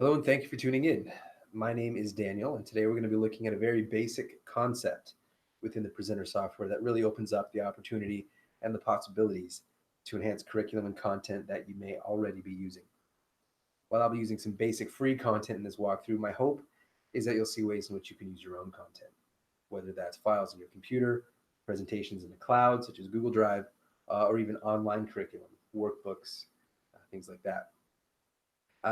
Hello and thank you for tuning in. My name is Daniel, and today we're going to be looking at a very basic concept within the presenter software that really opens up the opportunity and the possibilities to enhance curriculum and content that you may already be using. While I'll be using some basic free content in this walkthrough, my hope is that you'll see ways in which you can use your own content, whether that's files on your computer, presentations in the cloud, such as Google Drive, or even online curriculum, workbooks, things like that.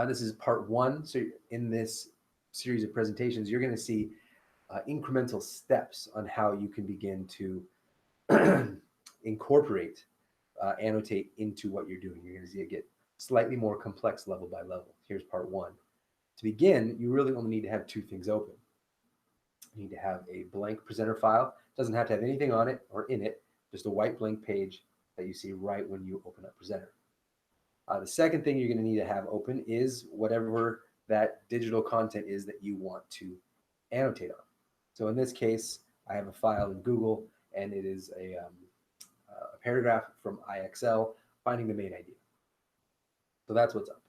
This is part one. So in this series of presentations, you're going to see incremental steps on how you can begin to incorporate Annotate into what you're doing. You're going to see it get slightly more complex level by level. Here's part one. To begin, you really only need to have two things open. You need to have a blank presenter file. It doesn't have to have anything on it or in it, just a white blank page that you see right when you open up Presenter. The second thing you're going to need to have open is whatever that digital content is that you want to annotate on. So in this case, I have a file in Google, and it is a paragraph from IXL, finding the main idea. So that's what's up.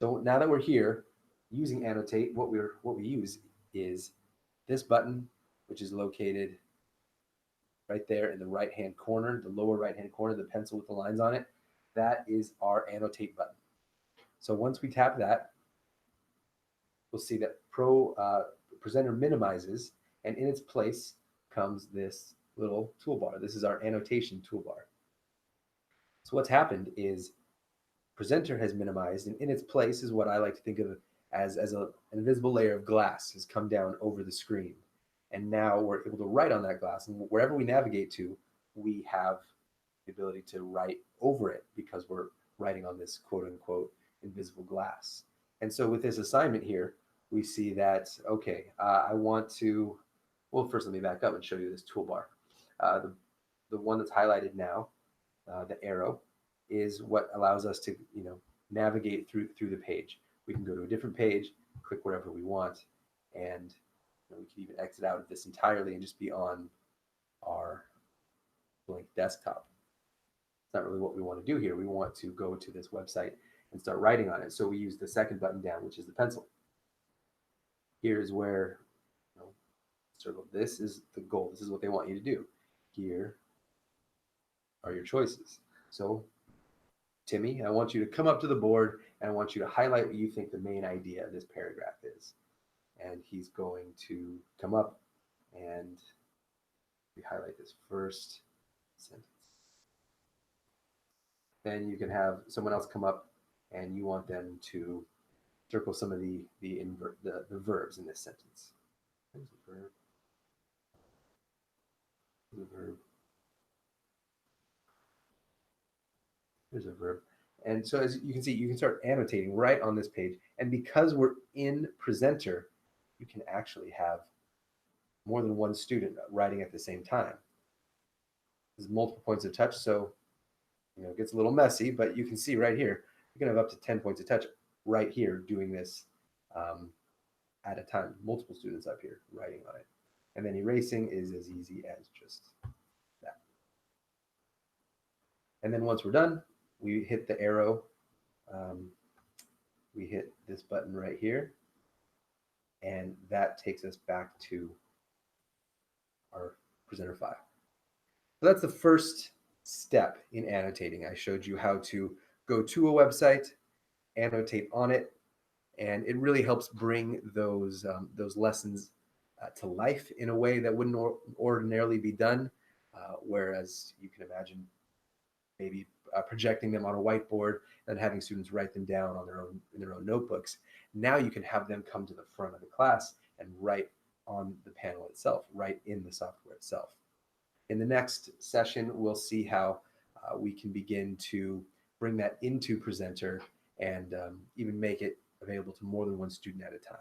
So now that we're here using Annotate, what we use is this button, which is located right there in the right-hand corner, the lower right-hand corner, the pencil with the lines on it. That is our Annotate button. So once we tap that, we'll see that Presenter minimizes, and in its place comes this little toolbar. This is our annotation toolbar. So what's happened is Presenter has minimized, and in its place is what I like to think of as an invisible layer of glass has come down over the screen. And now we're able to write on that glass, and wherever we navigate to, we have the ability to write over it because we're writing on this quote-unquote invisible glass. And so with this assignment here, we see that, okay, I want to, well, first let me back up and show you this toolbar. The one that's highlighted now, the arrow, is what allows us to navigate through the page. We can go to a different page, click wherever we want, and we can even exit out of this entirely and just be on our blank desktop. It's not really what we want to do here. We want to go to this website and start writing on it. So we use the second button down, which is the pencil. Here's where, this is the goal. This is what they want you to do. Here are your choices. So Timmy, I want you to come up to the board and I want you to highlight what you think the main idea of this paragraph is. And he's going to come up and we highlight this first sentence. Then you can have someone else come up and you want them to circle some of the verbs in this sentence. There's a verb. There's a verb. There's a verb. And so as you can see, you can start annotating right on this page. And because we're in Presenter, you can actually have more than one student writing at the same time. There's multiple points of touch, so it gets a little messy, but you can see right here, you can have up to 10 points of touch right here doing this at a time. Multiple students up here writing on it. And then erasing is as easy as just that. And then once we're done, we hit the arrow. We hit this button right here, and that takes us back to our Presenter file. So that's the first step in annotating. I showed you how to go to a website, annotate on it, and it really helps bring those lessons to life in a way that wouldn't ordinarily be done. Whereas you can imagine maybe projecting them on a whiteboard and having students write them down on in their own notebooks. Now you can have them come to the front of the class and write on the panel itself, write in the software itself. In the next session, we'll see how we can begin to bring that into Presenter and even make it available to more than one student at a time.